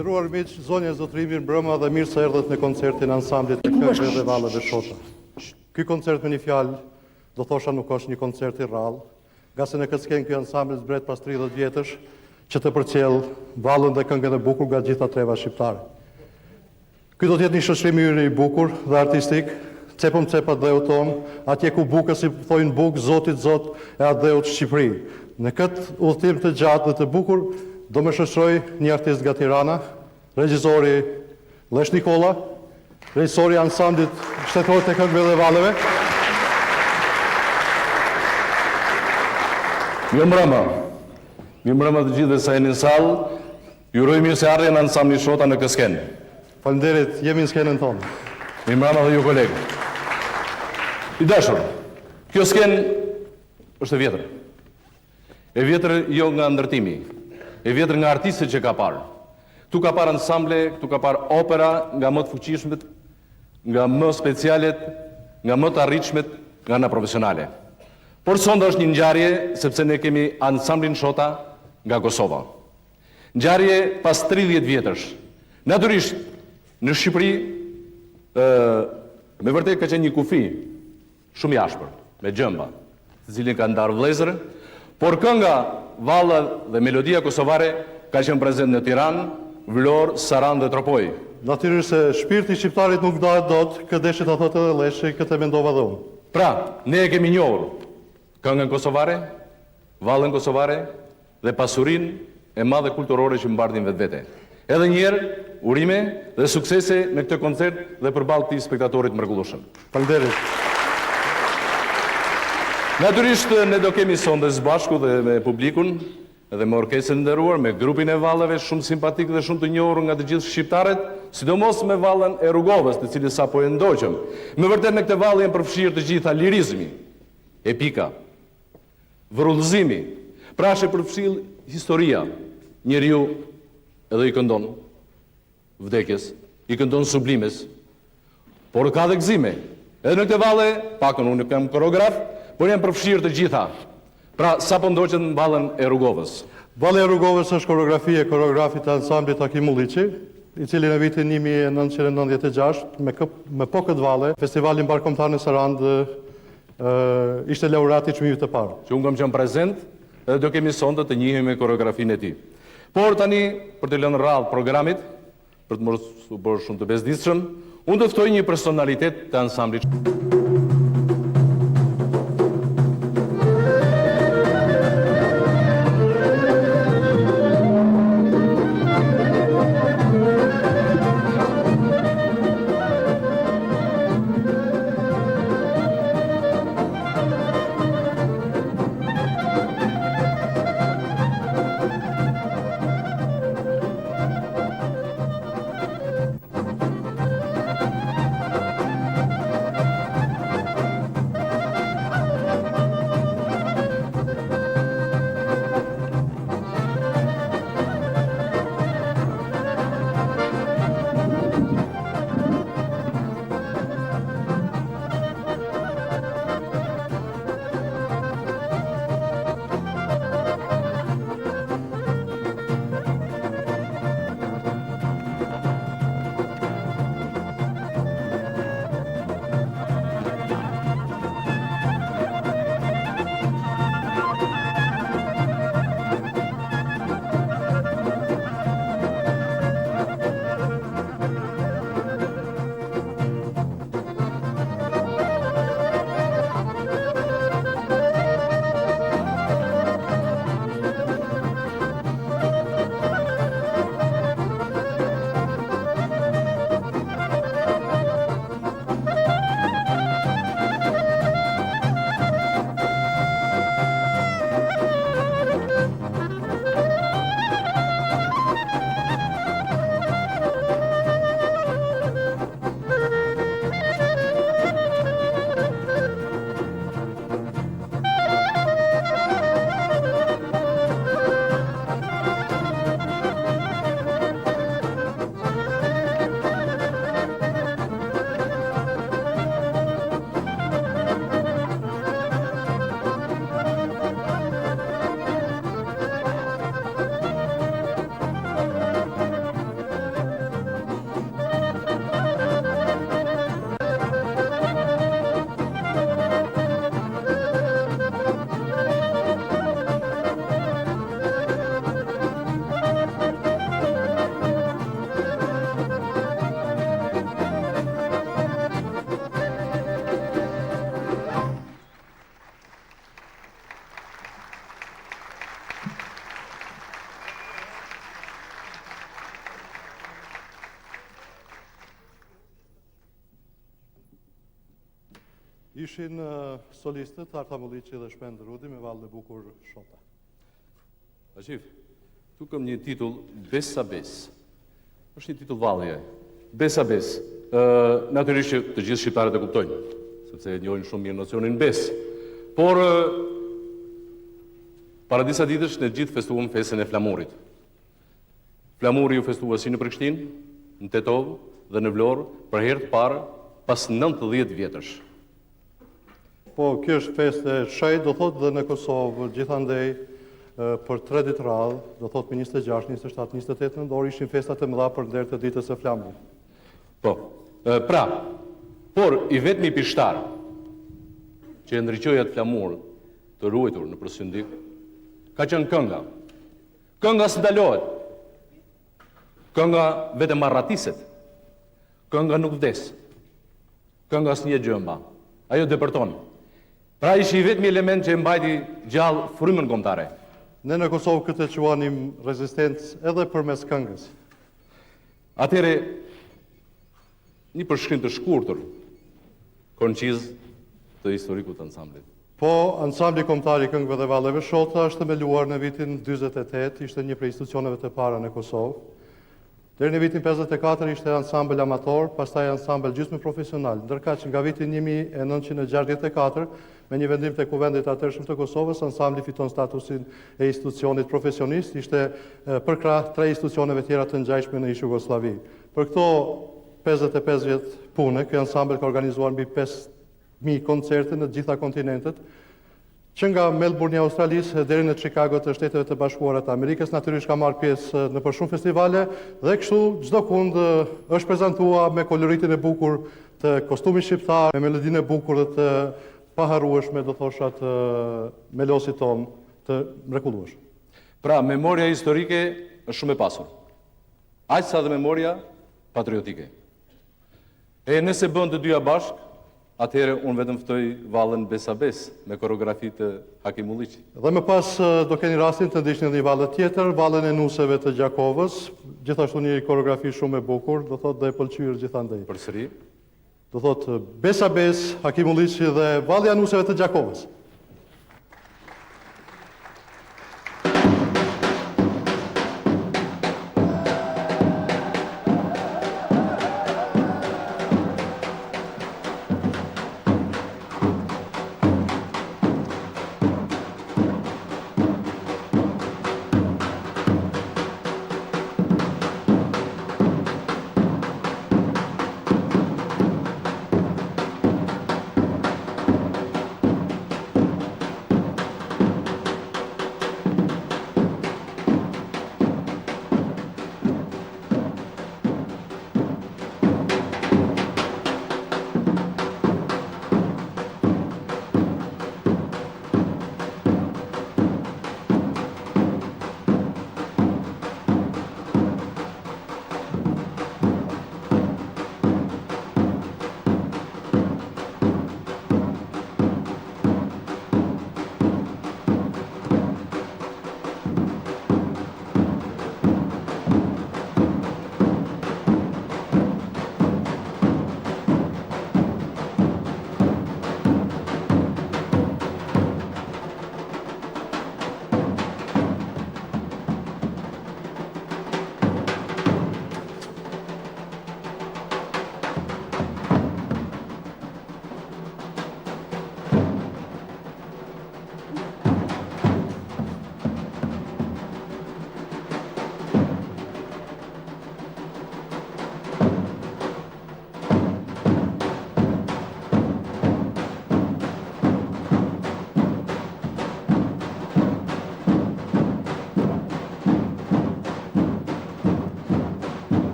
Nderuar miq, zonja Zotrimi, mbrëma dhe mirë se erdhët në koncertin ansamblit të këngëve dhe valleve shota. Ky koncert me një fjalë, do thosha nuk është një koncert i rrallë, nga se në këtë skenë ky ansambël zbret pas 30 vjetësh që të përcjell vallën dhe këngën e bukur nga gjitha treva shqiptare. Ky do të jetë një shoqërim i bukur dhe artistik, cepëm cepat dheut ton, atje ku bukës i thojnë bukë, Zotit Zot e atë dheut Shqipëri. Në këtë udhëtim të gjatë dhe të bukur, do me shoqëroj një artist nga Tirana, regjizori Lesh Nikola, regjizori ansamblit shtetror të këngëve dhe valleve. Mirëmbrëma të gjithëve sa jeni në sallë. Ju uroj mirë se ardhjen në ansambli Shota në këtë skenë. Faleminderit, jemi në skenën tonë. Mirëmbrëma dhe ju kolegë. I dashur, kjo skenë është e vjetër. E vjetër jo nga ndërtimi, e vjetër nga artistët që ka parë. Këtu ka parë ansamble, këtu ka parë opera nga më të fuqishmet, nga më specialet, nga më të arritshmet, nga ana profesionale. Por sonda është një ngjarje sepse ne kemi ansamblin Shota nga Kosova. Ngjarje pas 30 vjetësh. Natyrisht, në Shqipëri, me vërtet ka qenë një kufi shumë i ashpër, me gjëmba, të cilin ka ndarë vëllezër, por kënga, valla dhe melodia kosovare ka qenë prezent në Tiranë, Vlorë, Saran dhe Tropoj. Natyrisht se shpirti shqiptarit nuk dahet dot, këtë deshit ta thotë edhe Leshi, këtë e mendova dhe unë. Pra, ne e kemi njohur këngën kosovare, vallën kosovare dhe pasurinë e madhe kulturore që mbardhin vetvete. Edhe njerë, urime dhe suksese me këtë koncert dhe përballë këtij spektatorit mrekullueshëm. Faleminderit. Natyrisht ne do kemi sonde së bashku dhe me publikun dhe me orkestrën e nderuar, me grupin e valleve shumë simpatik dhe shumë të njohur nga të gjithë shqiptarët, sidomos me vallën e Rrugovës, të cilën sapo e ndoqëm. Me vërtet në këtë vallë janë përfshirë të gjitha lirizmi, epika, vërullëzimi, pra është e përfshirë historia. Njeriu edhe i këndon vdekjes, i këndon sublimes, por ka dhe gëzime. Edhe në këtë vallë, pakon unë kam koreograf, por janë përfshirë të gjitha. Pra, sa po ndoqet në vallën e Rrugovës? Valla e Rrugovës është koreografi e koreografit të ansamblit Takim Ulliçi, i cili në vitin 1996, me po këtë valle, festivalin barkombëtar në Sarand ishte laureati i çmimit të parë. Që unë kam qenë prezent dhe do kemi sonde të njihemi me koreografinë e tij. Por tani, për të lënë radhë programit, për të mos u bërë shumë të bezdisshëm, unë do të ftoj një personalitet të ansamblit. Ishin solistët Arta Mulliqi dhe Shpend Rudi me vallë e bukur Shota. Ashif, tu kam një titull Besa Bes. Është një titull vallje. Besa Bes. Natyrisht që të gjithë shqiptarët e kuptojnë, sepse e njohin shumë mirë nocionin bes. Por para disa ditësh ne gjithë festuam festën e flamurit. Flamuri u festua si në Prishtinë, në Tetov dhe në Vlorë për herë të parë pas 90 vjetësh. Po, kjo është festë e shejtë, do thotë dhe në Kosovë, gjithandej për 3 ditë radhë, do thotë me 26, 27, 28 nëntor ishin festat e mëdha për nder të ditës së flamurit. Po, pra, por i vetmi pishtar që e ndriqoi atë flamur të ruajtur në Prosyndik ka qenë kënga. Kënga s'ndalohet. Kënga vetëm marratiset. Kënga nuk vdes. Kënga s'njeh gjë mba. Ajo depërton. Pra ishi i vetmi element që e mbajti gjallë frymën kombëtare. Ne në Kosovë këtë e quanim rezistencë edhe përmes këngës. Atëre një përshkrim të shkurtër, konciz të historikut të ansamblit. Po, ansambli kombëtar i këngëve dhe valleve Shota është themeluar në vitin 48, ishte një prej institucioneve të para në Kosovë. Deri në vitin 54 ishte ansambël amator, pastaj ansambël gjysmë profesional, ndërkaq nga viti 1964 me një vendim të Kuvendit të atërshëm të Kosovës, ansambli fiton statusin e institucionit profesionist, ishte përkrah 3 institucioneve tjera të ngjashme në ish Jugosllavi. Për këto 55 vjet pune, ky ansambël ka organizuar mbi 5.000 koncerte në të gjitha kontinentet, që nga Melbourne i Australisë deri në Chicago të Shteteve të Bashkuara të Amerikës, natyrisht ka marrë pjesë në për shumë festivale dhe kështu çdo kund është prezantuar me koloritin e bukur të kostumit shqiptar, me melodinë e bukur dhe të paharrueshme, do thosha, të melosit ton të mrekullueshëm. Pra, memoria historike është shumë e pasur. Aq sa dhe memoria patriotike. E nëse bën të dyja bashkë, atëherë unë vetëm ftoj vallën Besa Bes me koreografi të Hakim Mulliqi. Dhe më pas do keni rastin të ndiqni një vallë tjetër, vallën e nuseve të Gjakovës, gjithashtu një koreografi shumë e bukur, do thotë dhe e pëlqyer gjithandej. Përsëri. Do thotë Besa Bes, Hakim Mulliqi dhe vallja e nuseve të Gjakovës.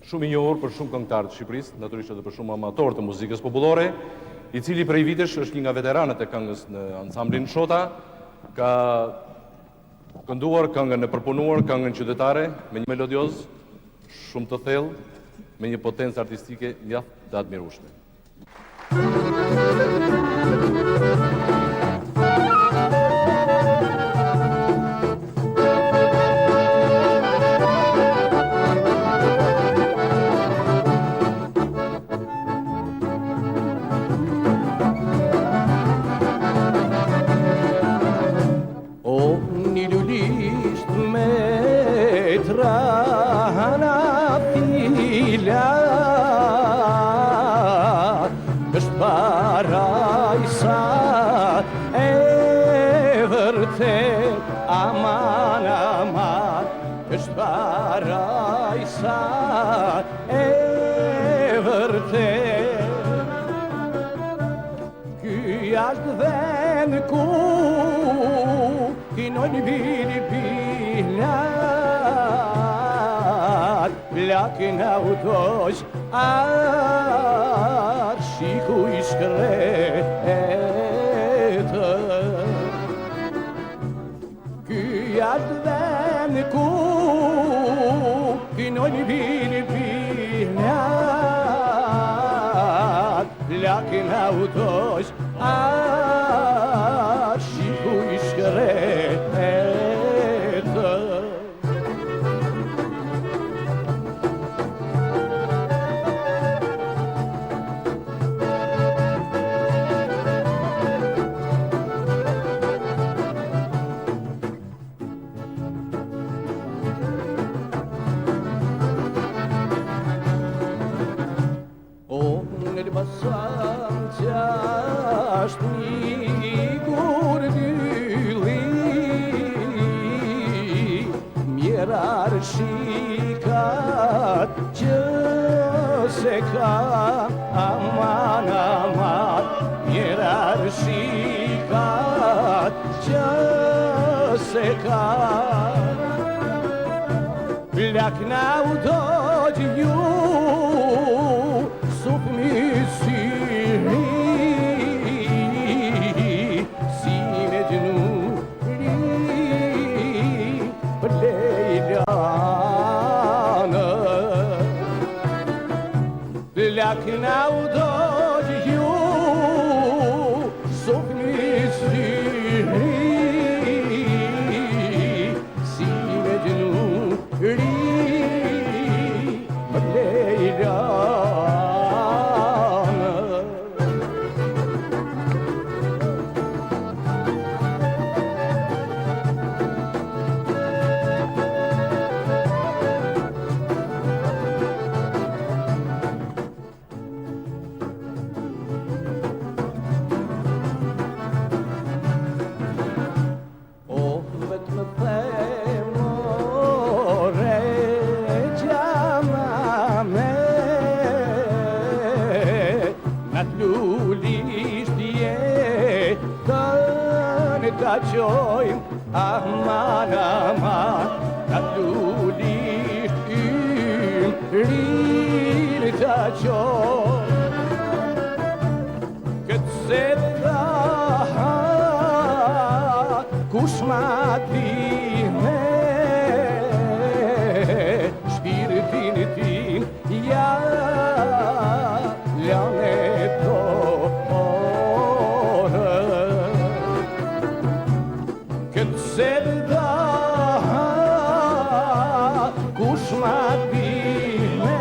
shumë i njohur për shumë këngëtarë të Shqipërisë, natyrisht edhe për shumë amatorë të muzikës popullore, i cili prej vitesh është një nga veteranët e këngës në ansamblin Shota, ka kënduar këngën e përpunuar, këngën qytetare, me një melodioz shumë të thellë, me një potencë artistike mjaft të admirueshme. është parajsa e vërtet, aman, aman, është parajsa e vërtet. Ky është vend ku kinojnë bini pilat, plakin autosh arshiku i shkretë. Ky është vend ku kinojnë bini pilat, plakin autosh arshiku i shkretë. Basam qasht një gurdili, mjerar shikat që se ka, aman, aman, mjerar shikat që se ka. Plak na u dojë ju, sub misiri, si me gjnuri për lejlanë. Plak na u dojë ju, sub misiri, si me gjnuri për lejlanë. Ta qojmë, aman, aman, ta lulisht im, rinë ta qojmë. Këtë se ta kush ma dime, shpirtin tim, ja, lane to. Sevda kush ma dime,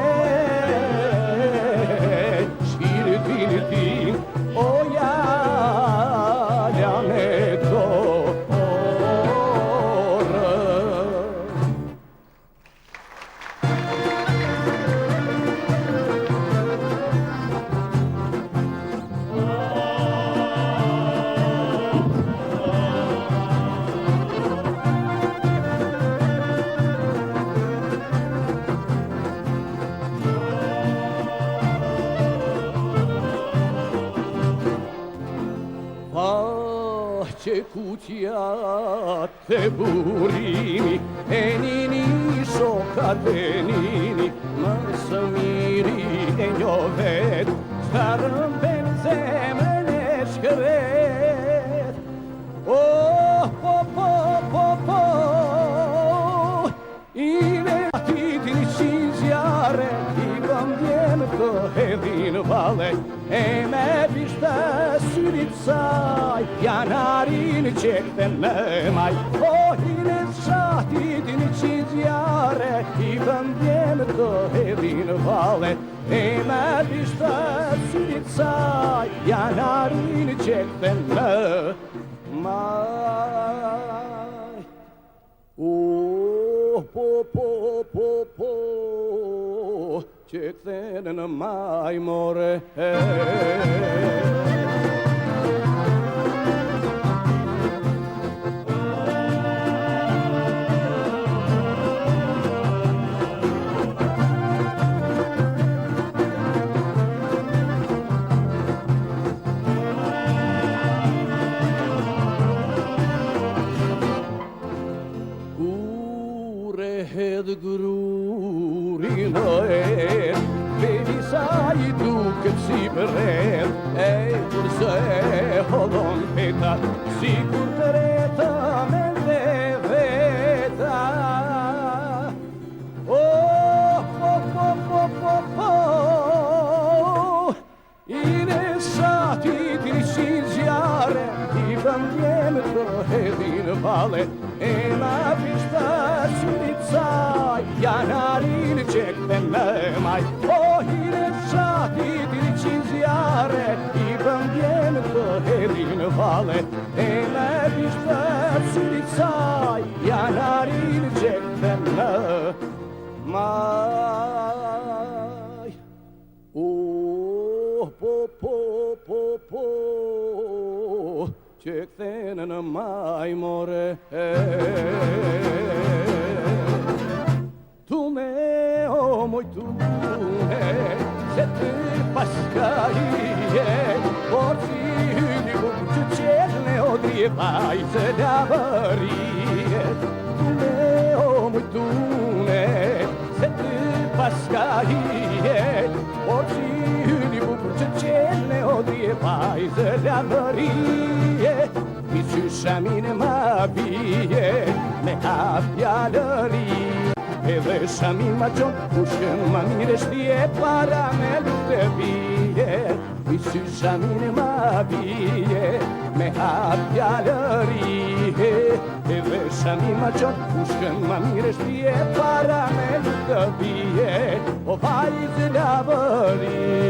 që kuqja të burimi e nini shokat e nini më së miri e njo vet qa rëmben zemrën e shkret oh, po, po, po, po I vetitin shizjare I bëndjen të hedhin vale E me vishte syrit saj Janarin qekten në maj O hine shatitin shizjare I bëndjen të hedhin vale E me vishte syrit saj Janarin qekten në maj po, po, po, po Që këthene në maj more Hedh grurin o er Bebi sa I duket si përret E kurse e hodon petat Si kur të reta me dhe veta Oh, po, po, po, po, po Ine sati ti si zjare I bëndjem të hedhin vale E ma pishta syrit saj Janarin qekten në maj O hire shatit I qizjare I bëndjem të hedhin vale E ma pishta syrit saj Janarin qekten në maj Oh, po, po, po, po Që këthene në maj more Tu me o moj tu me Se të paskaje Por si hyni buk që qetne o drije Paj se davërije Tu me o moj tu me Se të paskaje Por si hyni buk që qetne o drije Paj se davërije I qysha mine ma bije Me hapjallëri Edhe shamin ma qonë Pushkën ma mire shtje Para me lutë bije I qysha mine ma bije Me hapjallëri Edhe shamin ma qonë Pushkën ma mire shtje Para me lutë bije O vajzë lavëri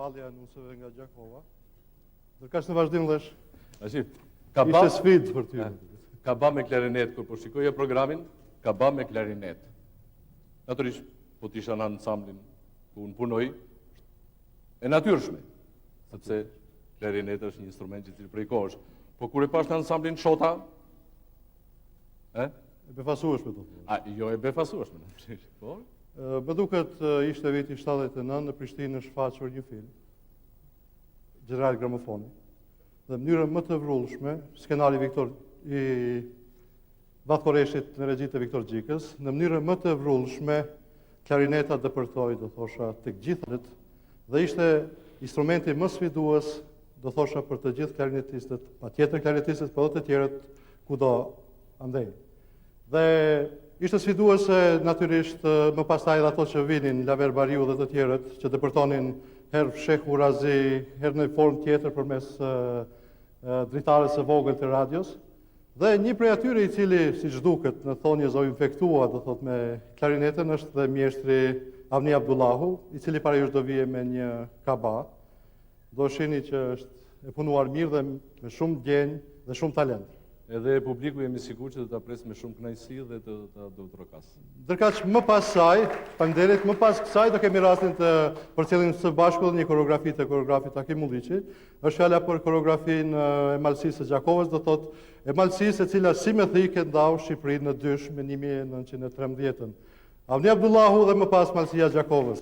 rallja e nusëve nga Gjakova. Ndërkaq në vazhdim dhesh, Tashi, ka ba ishte sfidë për ty. ka ba me klarinet, kur po shikoje programin, ka ba me klarinet. Natyrisht, po t'isha në ansamblin ku unë punoj, e natyrshme, sepse klarinet është një instrument që cilë prej kohësh. Po kur e pash në ansamblin Shota, E befasueshme do të thonë. jo e befasueshme, natyrisht, po? Më duket ishte viti 79 në Prishtinë është shfaqur një film, Gjeneral Gramofoni, dhe në mënyrë më të vrullshme, skenari i Vatkoreshit në regjit e Viktor Gjikës, në mënyrë më të vrullshme, klarineta dëpërtoi, do thosha, të gjithët, dhe ishte instrumenti më sfidues, do thosha, për të gjithë klarinetistët, patjetër klarinetistët, por edhe të tjerët kudo andej. Dhe ishte sfiduese natyrisht më pastaj edhe ato që vinin, Laver Bariu dhe të tjerët, që dëpërtonin herë Shehu Razi, herë në formë tjetër përmes dritares së vogël të radios. Dhe një prej atyre i cili, siç duket, në thonjë zë infektua, do thot me klarinetën, është dhe mjeshtri Avni Abdullahu, i cili para jush do vije me një kaba. Do shihni që është e punuar mirë dhe me shumë gjenjë dhe shumë talent. Edhe publiku jemi sigur që do ta pres me shumë kënaqësi dhe do të trokas. Ndërkaq më pas saj, faleminderit, më pas kësaj do kemi rastin të përcjellim së bashku një koreografi të koreografit Hakim Ulliçi. Është fjala për koreografinë e Malësisë së Gjakovës, do thotë e Malësisë e cila si me thikë ndau Shqipërinë në dysh me 1913-ën. Avni Abdullahu dhe më pas Malësia e Gjakovës.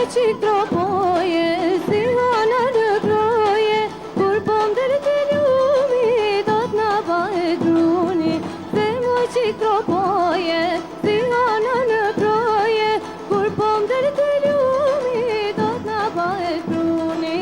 qik tropoje, si hana në kroje, kur pom dërë të lumi, do t'na bëhet druni. Se më qik tropoje, si hana në kroje, kur pom dërë të lumi, do t'na bëhet druni.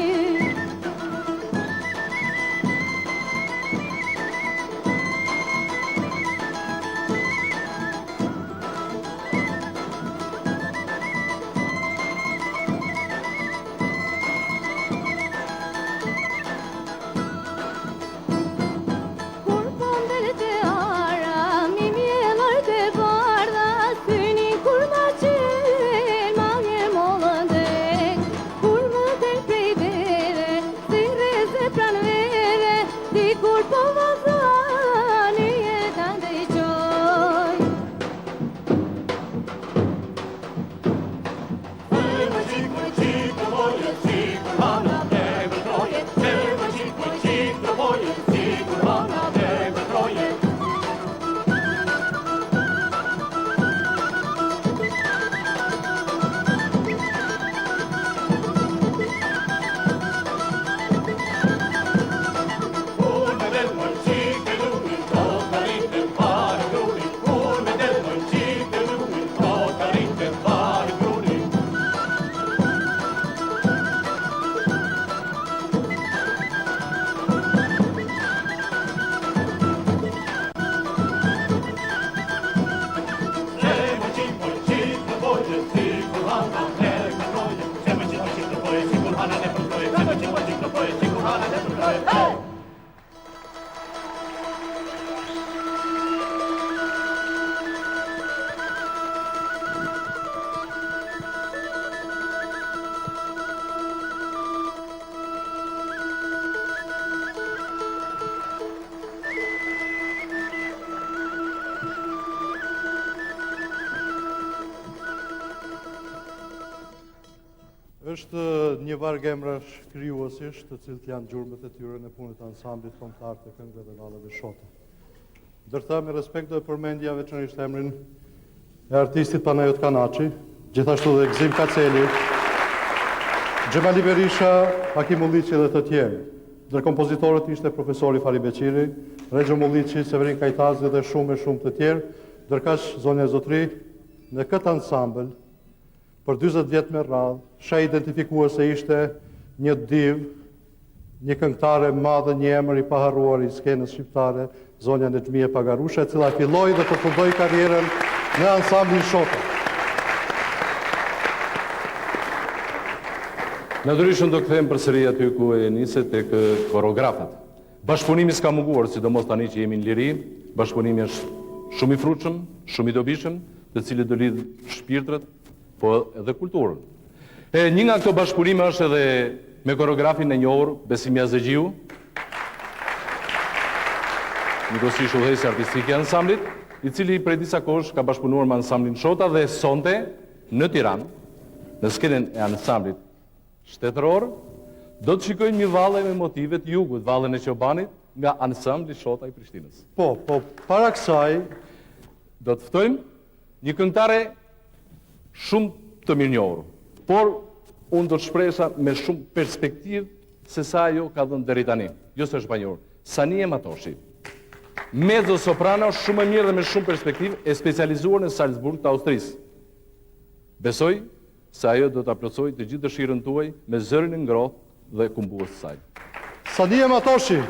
Është një varg emrash krijuesish, të cilët janë gjurmët e tyre në punët e ansamblit kombëtar të këngëve dhe valleve shota. Ndërsa me respekt do e përmendja veçanërisht emrin e artistit Panajot Kanaçi, gjithashtu dhe Gzim Kaceli, Xhemali Berisha, Hakim Ulliçi dhe të tjerë. Ndër kompozitorët ishte profesori Fari Beqiri, Rexho Mulliçi, Severin Kajtazi dhe shumë të tjerë, ndërkaq zonja Zotri në këtë ansambël për 40 vjet me radhë, sheh identifikuar se ishte një div, një këngëtare madhe, një emër i paharruar i skenës shqiptare, zonja Nexhmie Pagarusha, e cila filloi dhe përfundoi karrierën në ansamblin Shota. Natyrisht do kthehem përsëri aty ku e niset tek koreografët. Bashkëpunimi s'ka munguar, sidomos tani që jemi në liri, bashkëpunimi është shumë i frutshëm, shumë i dobishëm, të cilët do lidh shpirtrat, po edhe kulturën. Një nga këto bashkëpunime është edhe me koreografin e njohur Besim Yazegjiu, njëkohësisht udhëheqësi artistik i ansamblit, i cili prej disa kohësh ka bashkëpunuar me ansamblin Shota dhe sonte në Tiranë, në skenën e ansamblit shtetëror, do të shikojmë një valle me motive të jugut, vallën e Çobanit nga ansambli Shota i Prishtinës. Po, para kësaj do të ftojmë një këngëtare shumë të mirënjohur, por unë do të shpresha me shumë perspektivë se sa ajo ka dhënë deri tani. Jo se është pa njohur. Sanie Matoshi. Mezzo soprano shumë e mirë dhe me shumë perspektivë, e specializuar në Salzburg të Austrisë. Besoj se ajo do ta plotësojë të gjithë dëshirën tuaj me zërin e ngrohtë dhe kumbues të saj. Sanie Matoshi.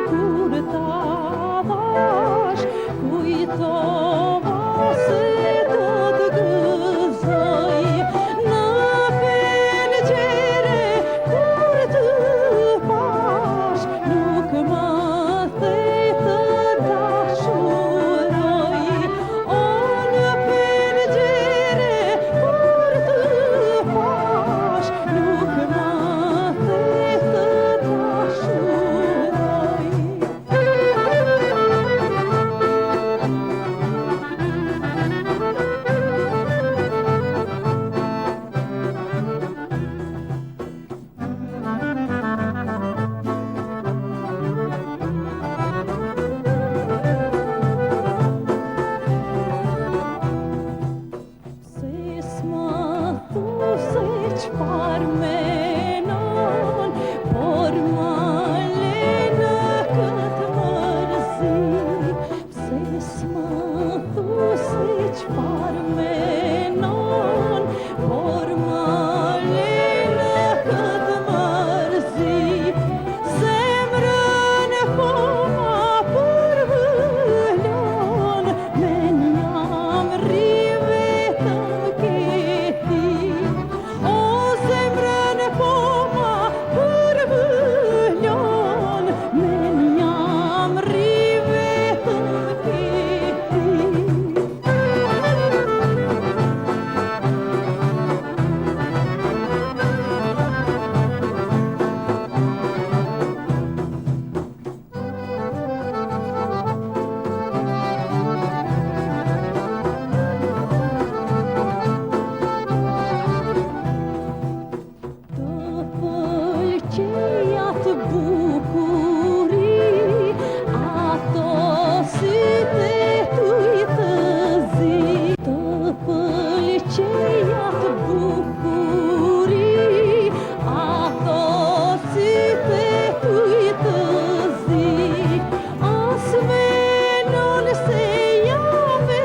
Kur ta çfarë menon, por ma lena këtë mërzi. Pse s'ma thu se çfarë menon, por ma lena këtë mërzi. Zemrën po ma përvëllon, men jam rri vetëm këti. O zemrën po ma përvëllon, men jam rri vetëm këti. Të pëlqeja të bukuri, ato sytë tuaj të zi. Të pëlqeja të bukuri, ato sytë tuaj të zi. As menon se jam e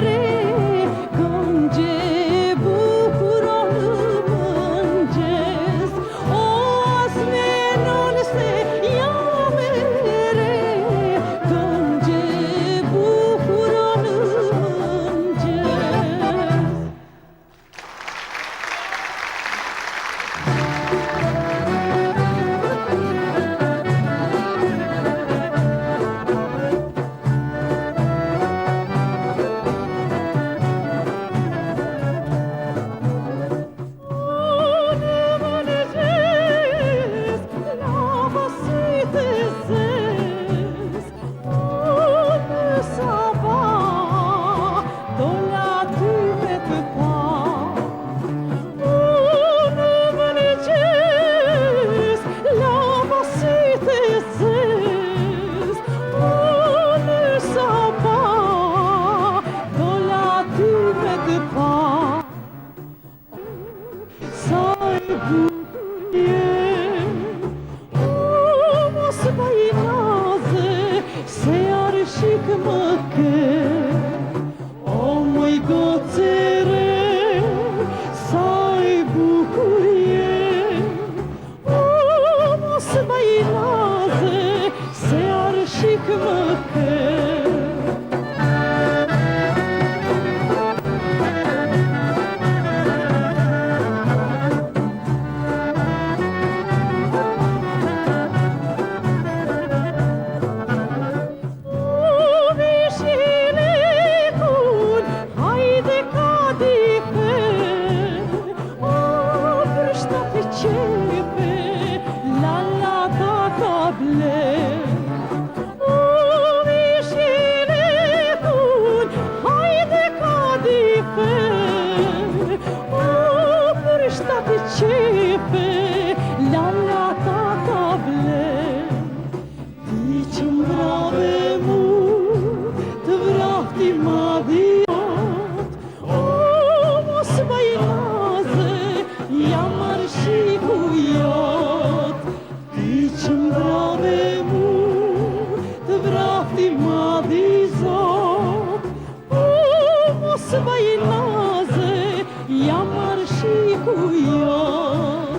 re, këngje bukuron në mëngjes. O as menon se jam e re, këngje bukuron në mëngjes. Në mëngjes, lava sytë zez. Në sabah, dola ty me të pa. Në mëngjes, lava sytë zez. Në sabah, dola ty me të pa. Sa e bukur je, o mos bëj naze, se arshik më ke. O moj goce re, sa e bukur je, o mos bëj naze, se arshik më ke. Hajde ka dife, o për shtatë qepe, lalla ta ka ble. O vishinekun, hajde ka dife, o për shtatë qepe, lalla ta ka ble. Ti që mbrave mu, të vrahti madhiot, o mos bëj naze, jam arshiku jot. Ti që mbrave mu, të vrahti madhi zot, o mos bëj naze, jam arshiku jot.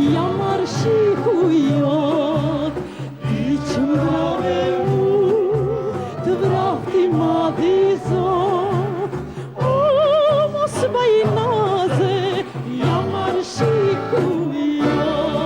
Jam arshiku jot, ti që mbrave mu, të vrahti madhi zot. O mos bëj naze, jam arshiku jot.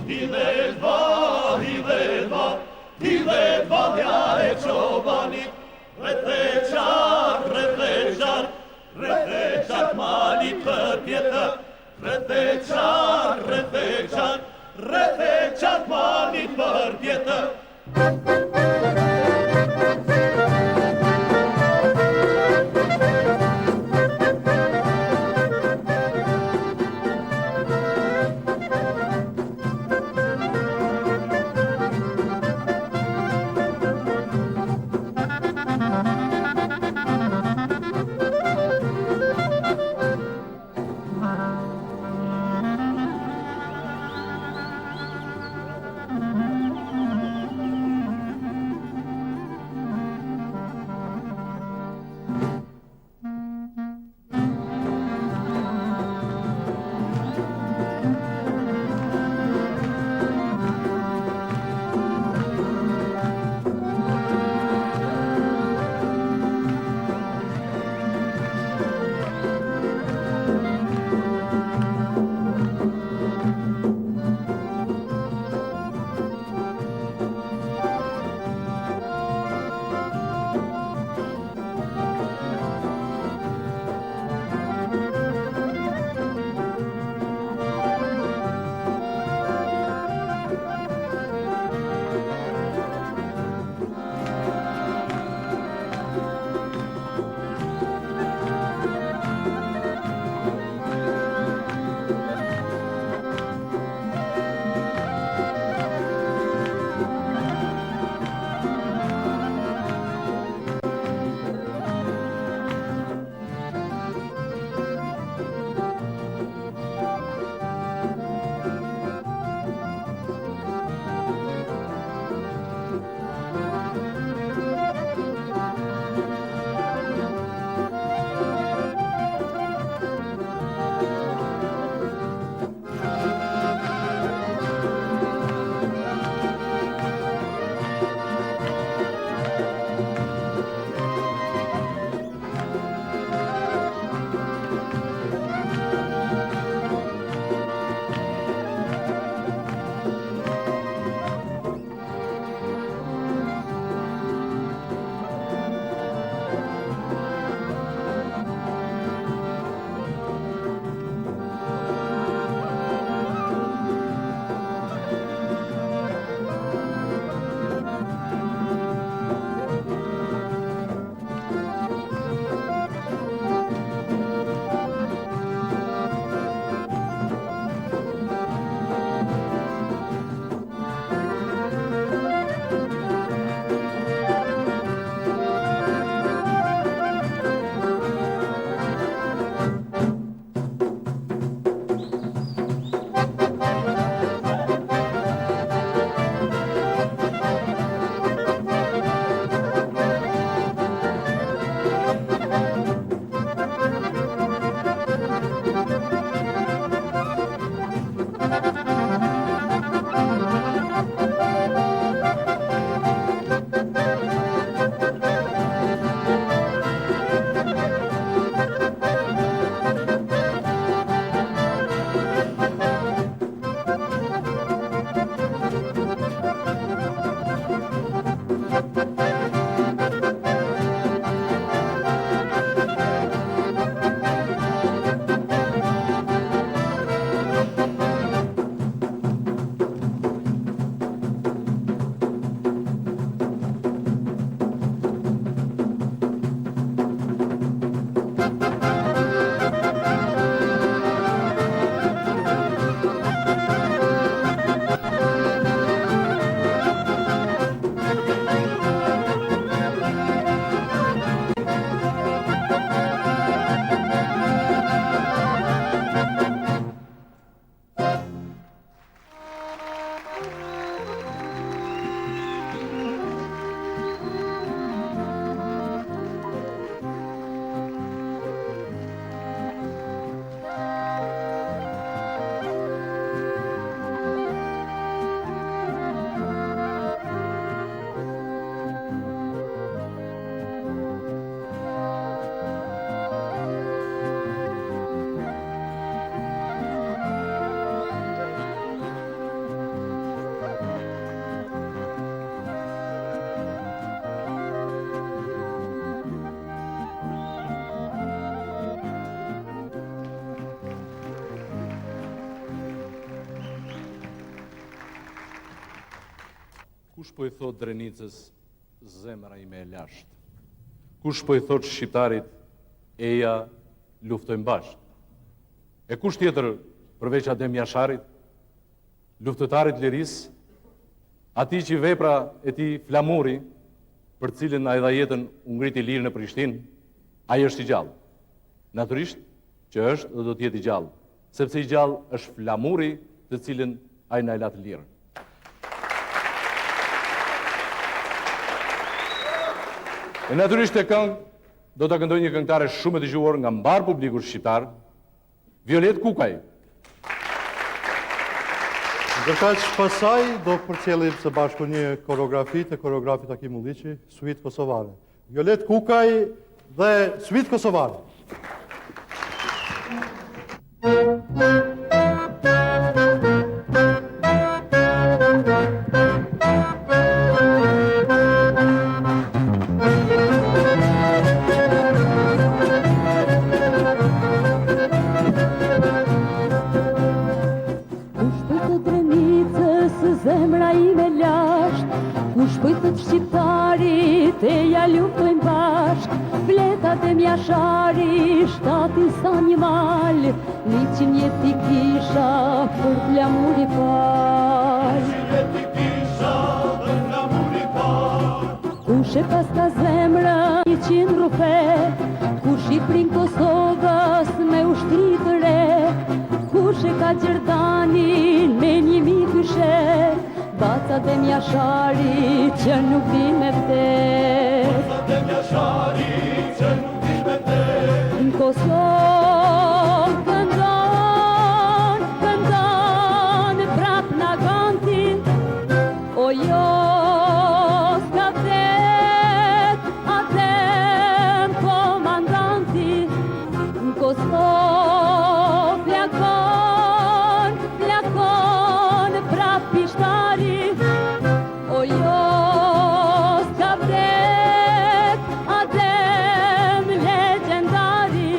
Hidhelvaja e çobanit, rrethe qarë malit për tjetër, rrethe qarë malit për tjetër. Kush po i thot Drenicës zemra ime e lasht? Kush po i thot shqiptarit eja luftojmë bashkë? E kush tjetër përveç Adem Jasharit, luftëtarit liris, ati që vepra e ti flamuri, për cilin a edha jetën u ngriti lirë në Prishtinë, ai është i gjallë. Natyrisht që është dhe do t'jetë i gjallë, sepse i gjallë është flamuri të cilin ai na e la të lirë. E natyrisht e këngë do të këndoj një këngëtare shumë e dëgjuar nga mbar publiku shqiptar, Violet Kukaj. Ndërkaq pasaj do përcjellim së bashku një koreografi të koreografit Akim Ulliçi, Suite Kosovare. Violet Kukaj dhe Suite Kosovare. Zemra ime lasht, kush po i thot shqiptarit, eja luftojmë bashk, fletat e mjashari, shtati sa një mal, 100 jet i kisha për flamur i par. 100 jet i kisha për flamur i par. Kush e pas ka zemra 100 rupe, kush i prin Kosovës me ushtri të re, kush e ka Gjerdanin me 1000 kyshe, bacat e mjashari që nuk din me vdes. Bacat e mjashari që nuk din me vdes. Në Kosovë këndon, këndon prap na ganti, o jo s'ka vdes, atem komandanti. Në Kosovë plakon, plakon prap pishtari, o jo s'ka vdes, atem legendari.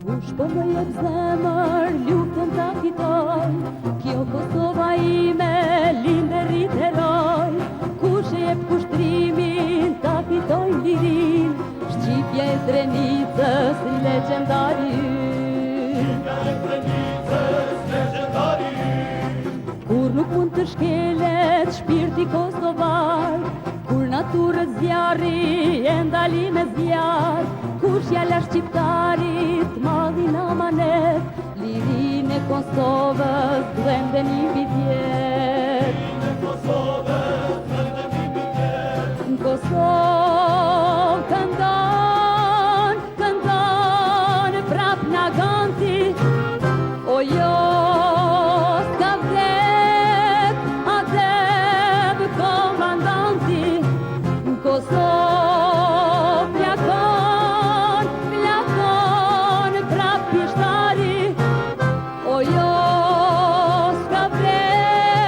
Kush po më jep zemër, luftën ta fitoj, kjo Kosova ime, linderit heroj. Kush e jep kushtrimin, ta fitoj lirin, Shqipja e Drenicës, legendari ynë. Shqipja e Drenicës, legendari ynë. Kur nuk mund të shkelet shpirti kosovar, kur naturët zjarri e ndali me zjarr, kur fjala shqiptarit madhin amanet, lirin e Kosovës dhende një vidjet. Në Kosovë, në një vidjet. Në Kosovë këndon, këndon prap na ganti, o jo s'ka vdes, atem komandanti. Në Kosovë plakon, plakon prap pishtari, o jo s'ka vdes,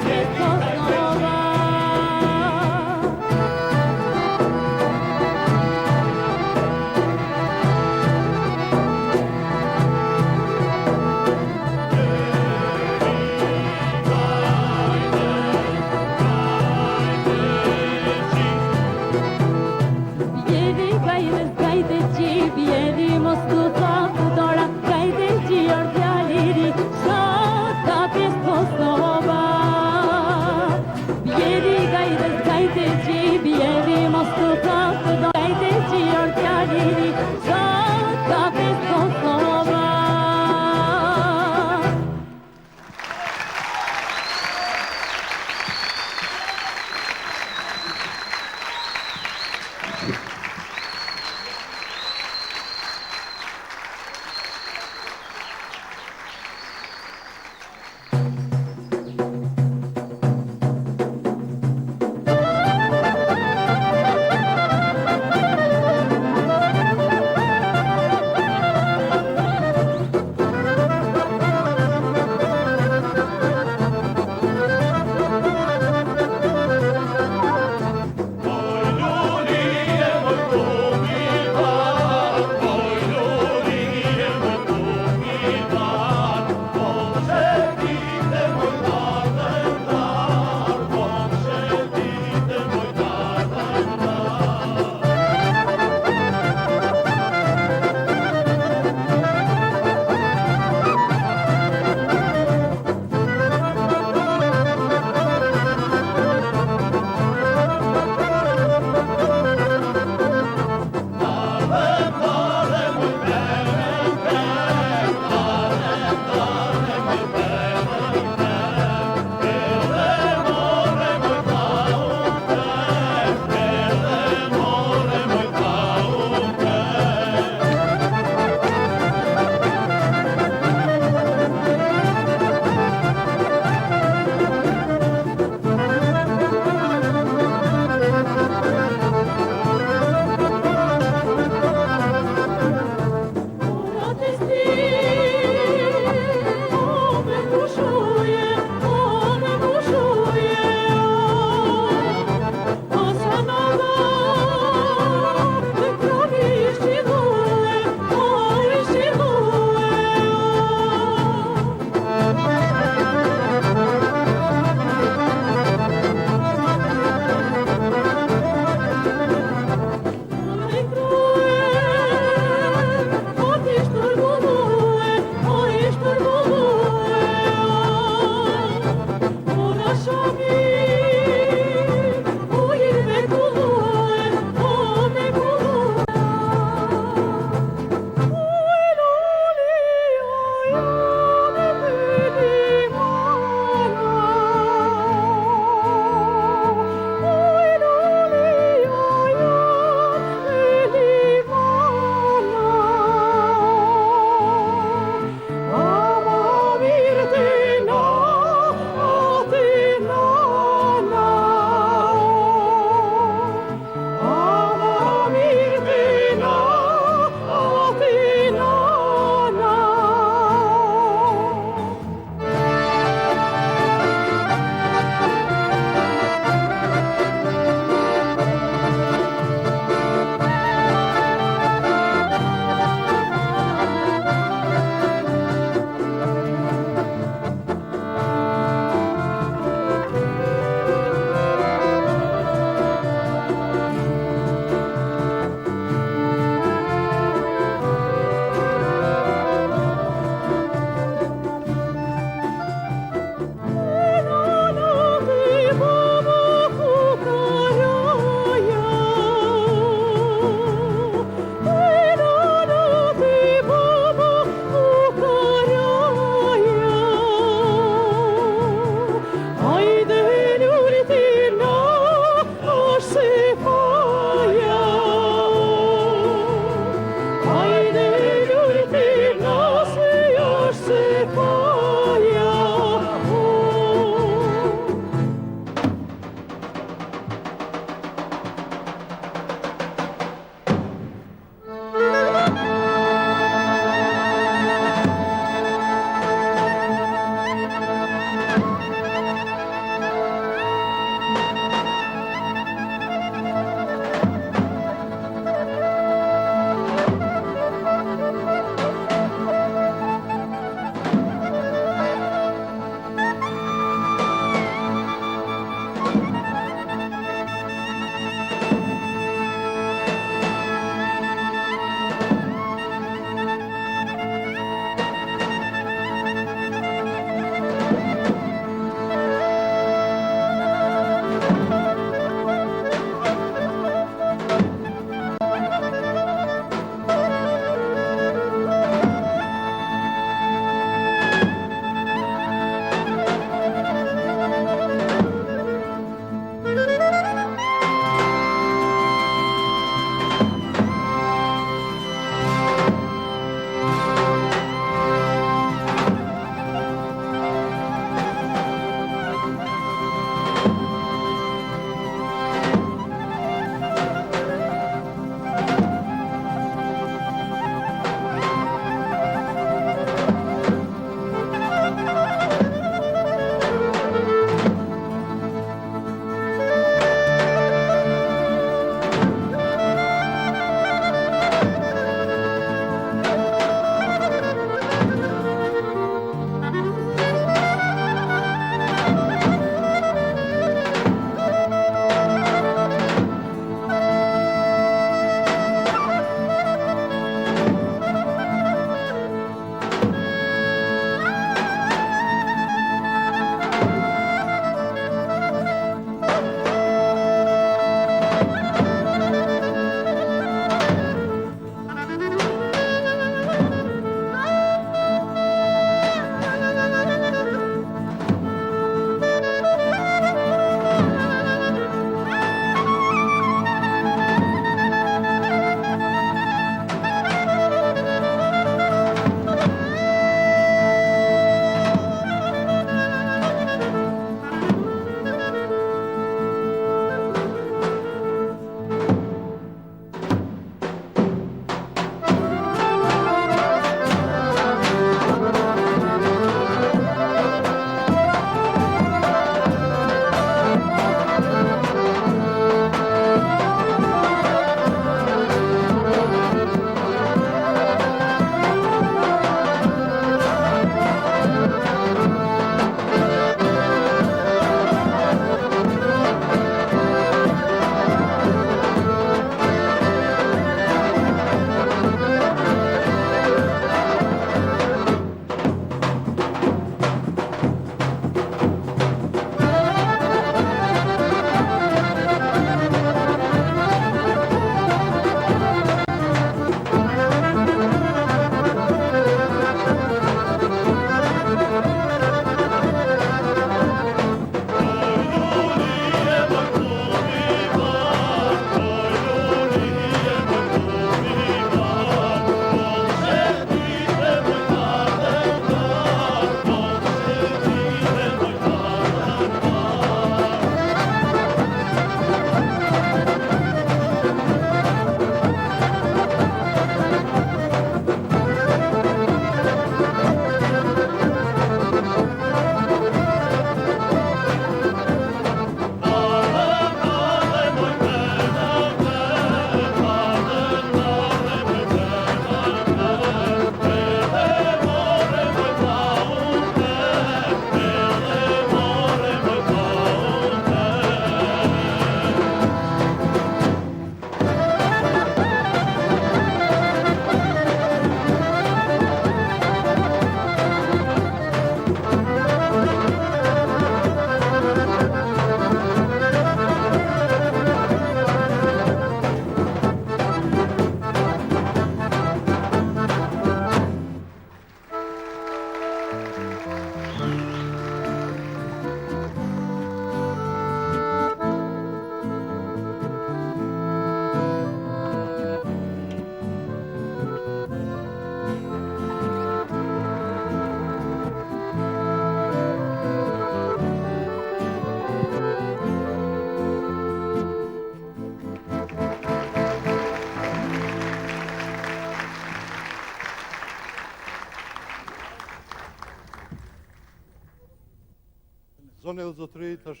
Zonë dhe zotëri, tash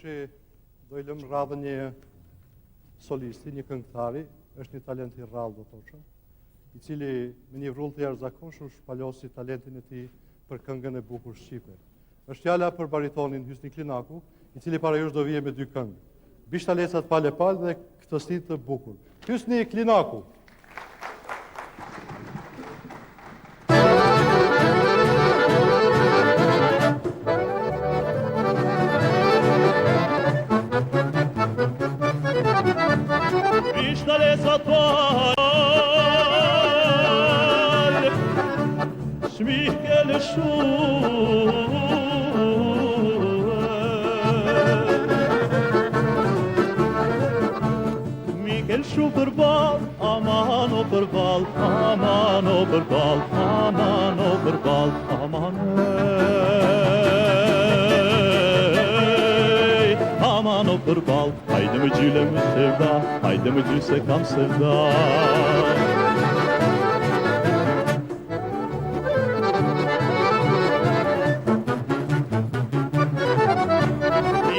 do i lëmë radhën një solisti, një këngëtari, është një talent i rrallë, do thosha, i cili me një vrull të jashtëzakonshëm shpalosi talentin e tij për këngën e bukur shqipe. Është fjala për baritonin Hysni Klinaku, i cili para jush do vije me 2 këngë. Bishtalecat pale pal dhe këtë stil të bukur. Hysni Klinaku. Bishtalecat pal, shmihkel Shu për bal, aman o për bal, aman o për bal, aman o për bal, aman aman o për bal, hajde me gjyle me sevda, hajde me gjyle se kam sevda.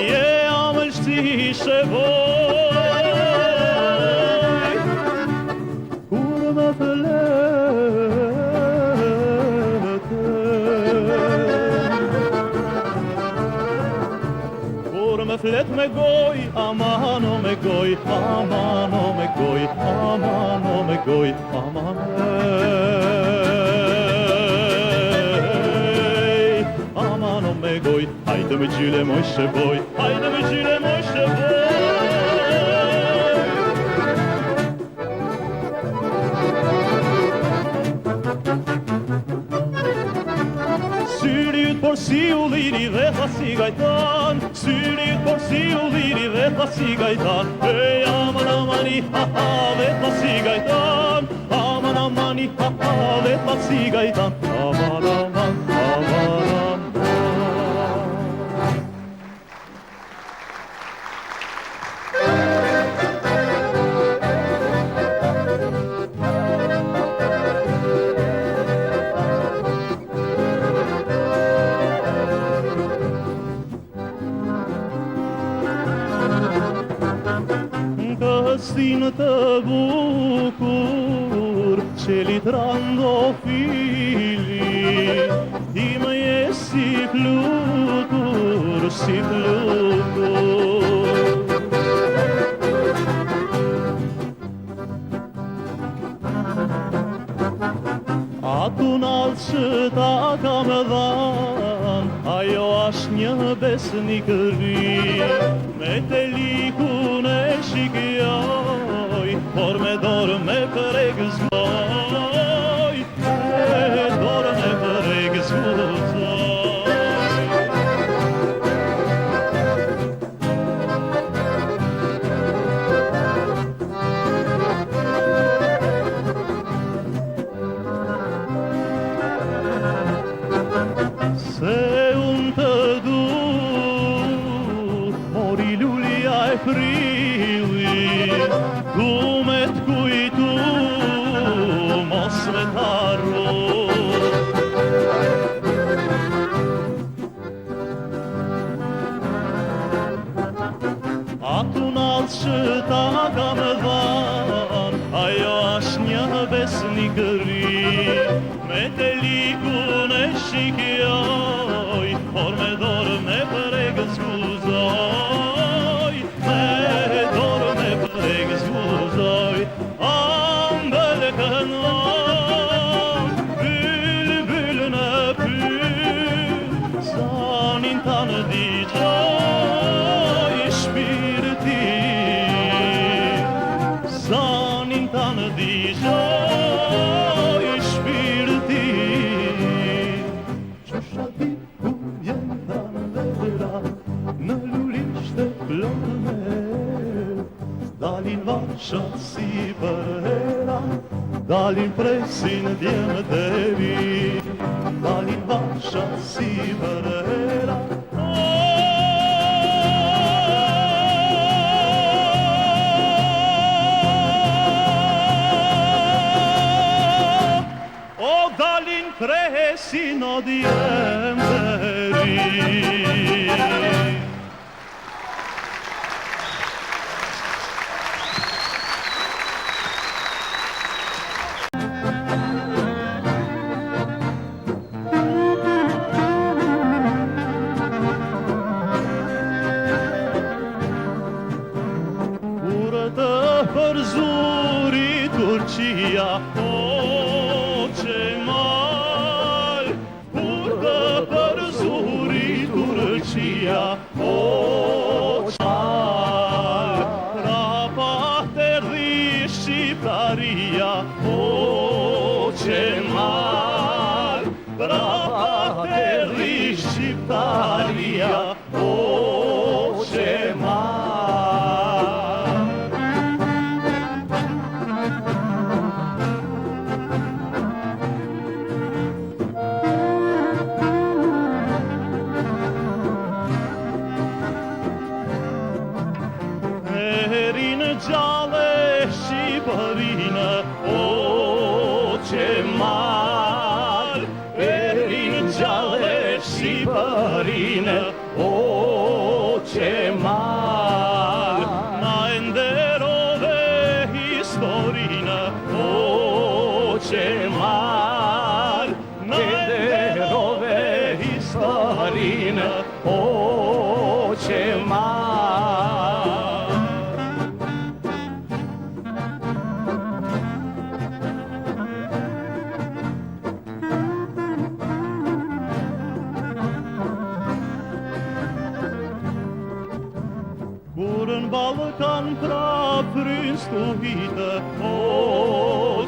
Je amël shti shevoj, flet me goj, aman o me goj, aman o me goj, aman o me goj, aman aman o me goj, hajde me gjyle moj shevoj, hajde me gjyle moj shevoj. Syrit por si u liri dhe tha si gajtan, syrit por si u liri dhe tha si gajtan, e aman amani ha ha dhe tha si gajtan, aman amani ha ha dhe tha si gajtan, aman aman aman aman. Këstin të bukur, qelit randofili, ti më je si flutur, si flutur. Atu nalë që ta kam dhan, ajo është një besnikëri, me te likun e shikjoj, por me dorë me pregëzmoj, me dorë me pregëzmoj. Se unë të du, mori lulja e prilli, du me t'kujtu, mos me t'arru. Atu nalë që ta kam dhan, ajo është një besnikëri, me te likun e shikjoj, por me dorë me pregëzguzoj, me dorë me pregëzguzoj. Ambël kënon, bülbül në pyll, zanin ta në digjoj, shpirti, zanin ta në digjoj, shpirti. vashat si për hera, dalin presin djemët e ri, dalin vashat si për hera. O dalin presin o djemët e ri. Për zuri Turqia, o Qemal, kurdo për zuri Turqia, o Qemal, rapat e rri Shqiptaria, o Qemal, rapat e rri Shqiptaria, o Qemal. Gjale Shqipërinë, o Qemal, erin gjale Shqipërinë, o Qemal, na nderove historinë, o Qemal, na nderove historinë, o Qemal. Kur në Ballkan prap fryn stuhitë, o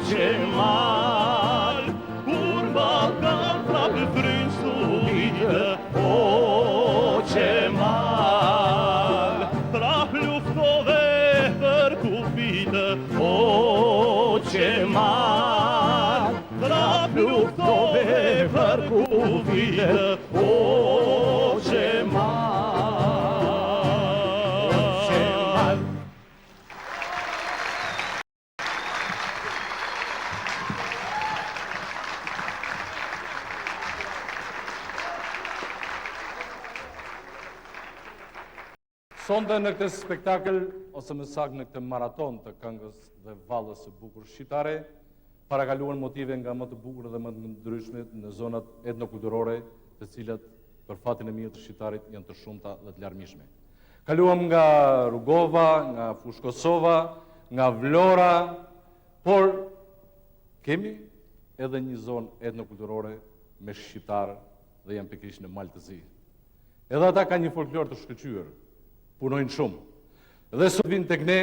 Qemal, kur në Ballkan prap fryn stuhitë, o Qemal, prap luftove për kufitë, o Qemal, prap luftove për kufitë, o Qemal. Sonte në këtë spektakël, ose më saktë në këtë maraton të këngës dhe vallës së bukur shqiptare, parakaluan motive nga më të bukur dhe më të ndryshmet në zonat etnokulturore, të cilat për fatin e mirë të shqiptarit janë të shumta dhe të larmishme. Kaluam nga Rugova, nga Fushkosova, nga Vlora, por kemi edhe një zonë etnokulturore me shqiptarë dhe janë pikërisht në Maltëzi. Edhe ata kanë një folklor të shkëlqyer. Punojnë shumë. Dhe sot vinë tek ne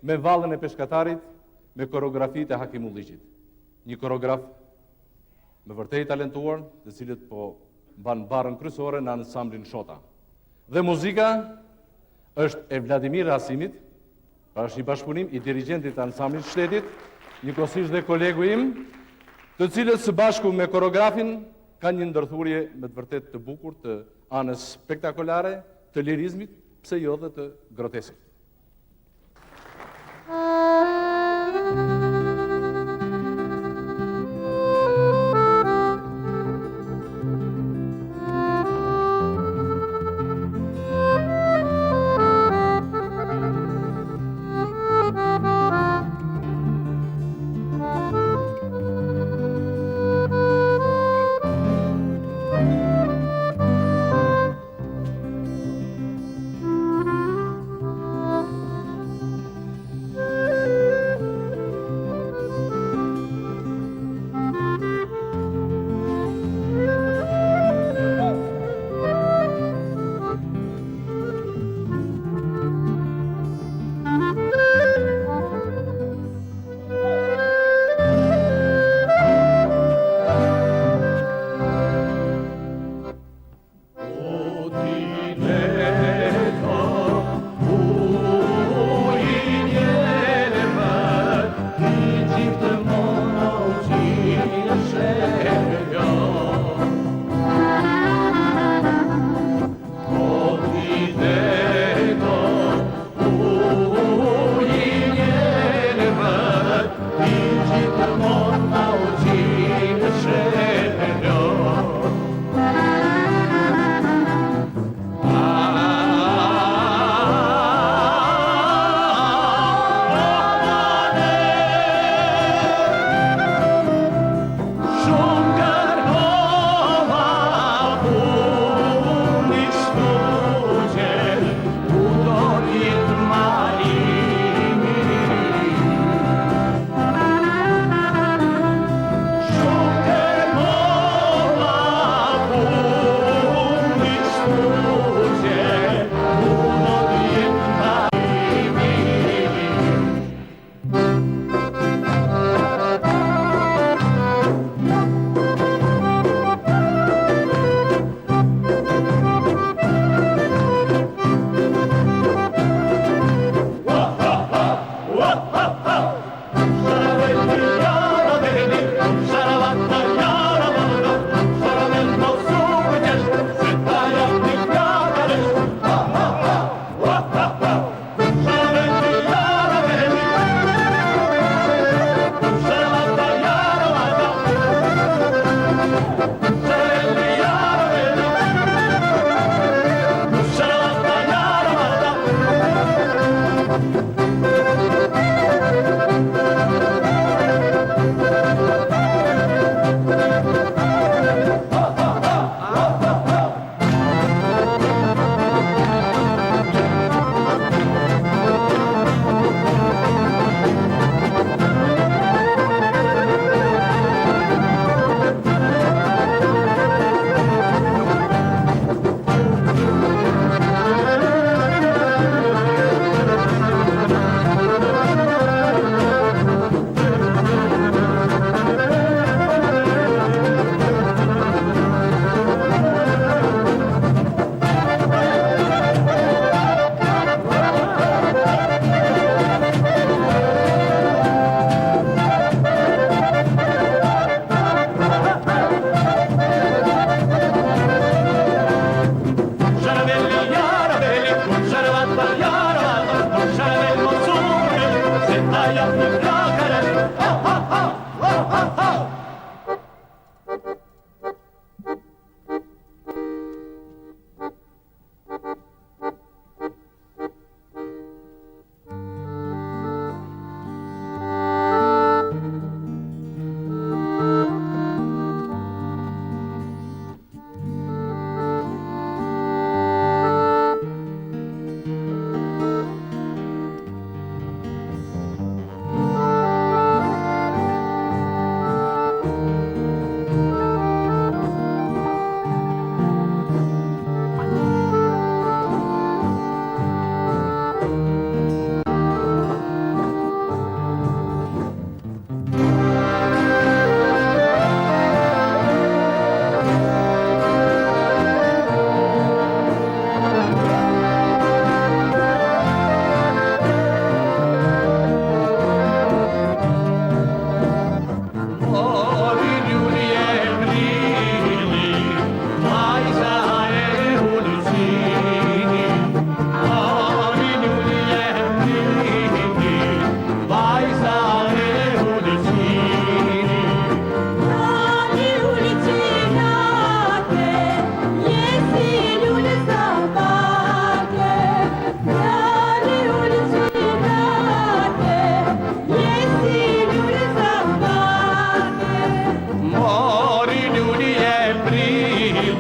me vallën e peshkatarit, me koreografitë e Hakimulliqit. Një koreograf me vërtet talentuar, të cilët po mban barrën kryesore në ansamblin Shota. Dhe muzika është e Vladimir Rasimit, pra është një bashkëpunim i dirigjentit të ansamblit Shtetit, njëkohësisht dhe kolegu im, të cilët së bashku me koreografin kanë një ndërthurje me të vërtet të bukur, të anës spektakolare, të lirizmit, pse jo dhe të groteskët.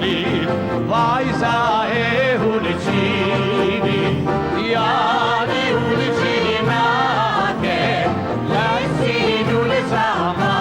lili, vajza e Uliçini, yani Uliçini nake, lajsin Uliçamake.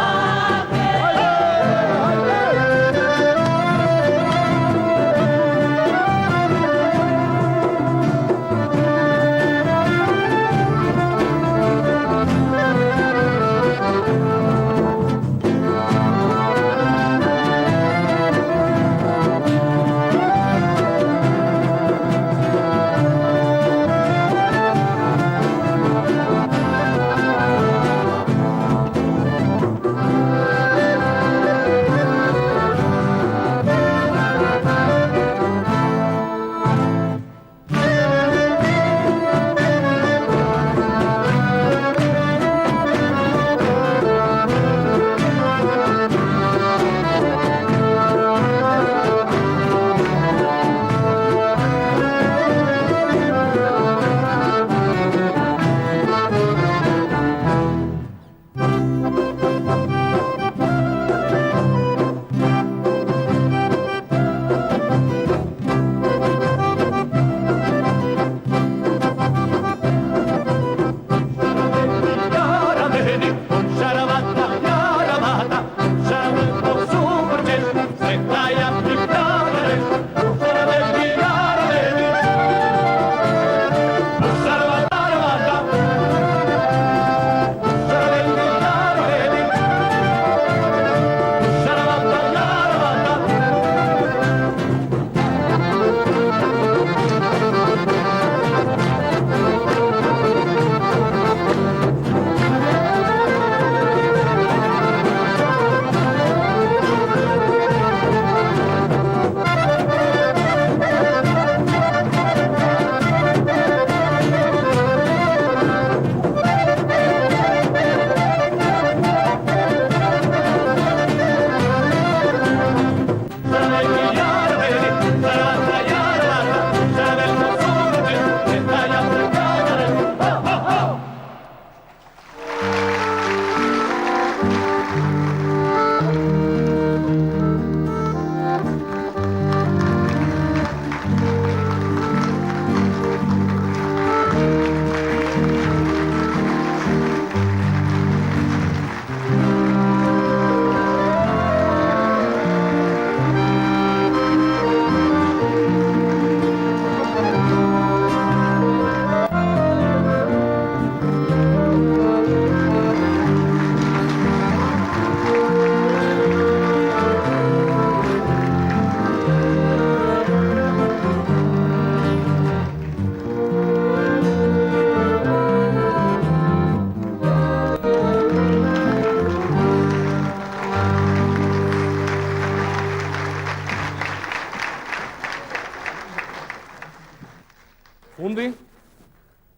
Fundi,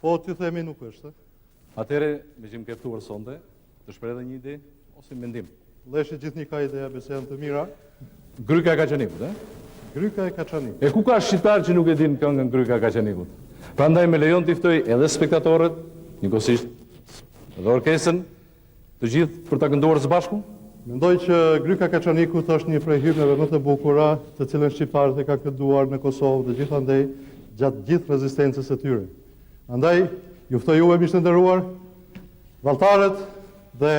Po, ty themi nuk është. atëre me që më ke ftuar sonte, të shpreh edhe një ide ose mendim. Leshi gjithnjë ka ideja besë janë të mira. Gryka e Kaçanikut, Gryka e Kaçanikut. E ku ka shqiptar që nuk e din këngën Gryka e Kaçanikut? Prandaj me lejon t'i ftoj edhe spektatorët, njëkohësisht edhe orkestrën, të gjithë për ta kënduar së bashku. Mendoj që Gryka e Kaçanikut është një prej himneve më të bukura, të cilën shqiptarët e kanë kënduar në Kosovë dhe gjithandej gjatë gjithë rezistencës së tyre. Andaj, ju ftoj juve miqtë nderuar, valltarët dhe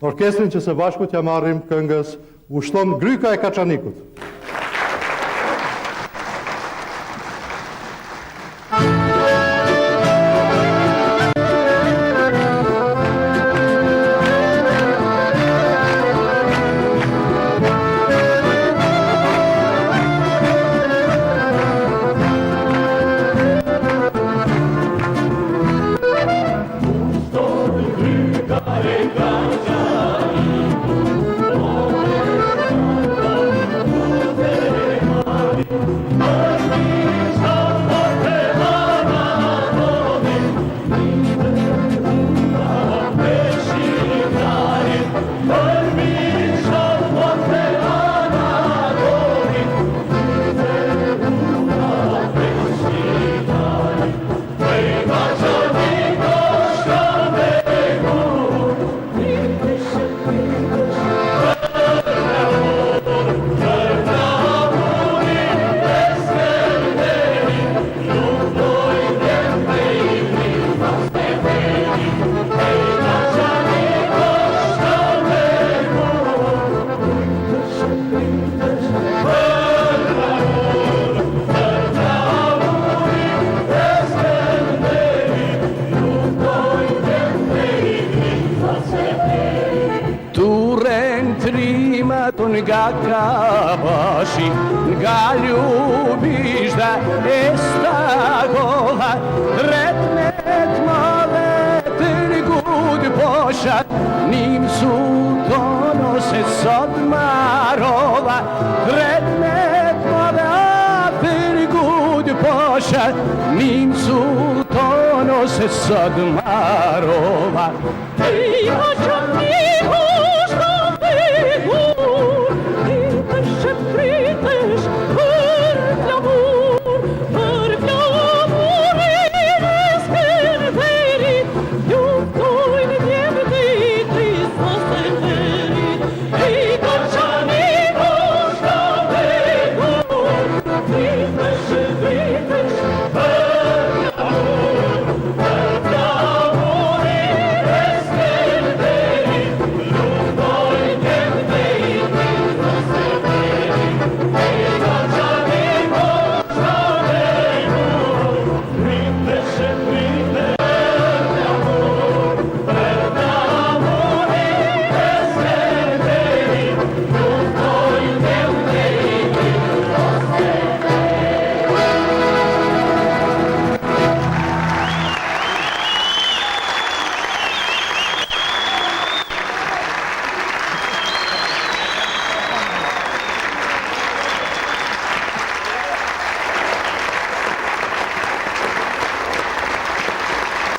orkestrin që së bashku t'ja marrim këngës U shton Gryka e Kaçanikut. Gryka e Kaçanikut, ljubiš da estagola Retnet male trgud pošat Nim su tono se sod marola Retnet male trgud pošat Nim su tono se sod marola Ja që një kushtë vegur Pritesh e pritesh për flamur e resperderit Ljubtojnë djevët i Kristos e terit I ka që një kushtë vegur Pritesh e pritesh për flamur e resperderit Ljubtojnë djevët i Kristos e terit I ka që një kushtë vegur Pritesh e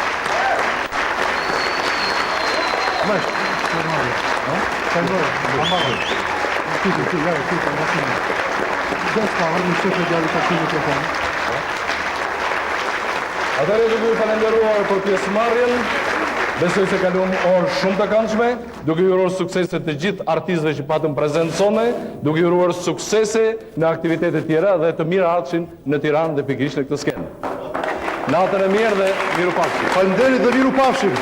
pritesh Atëherë duke ju falenderuar për pjesëmarrjen, besoj se kalum orë shumë të këndshme, duke ju uruar suksese të gjithë artistëve që patëm prezent sone, duke ju uruar suksese në aktivitetet tjera dhe të mirë ardhshin në Tiranë dhe pikërisht në këtë skenë. Natën e mirë dhe miru pafshim. Faleminderit dhe miru pafshim.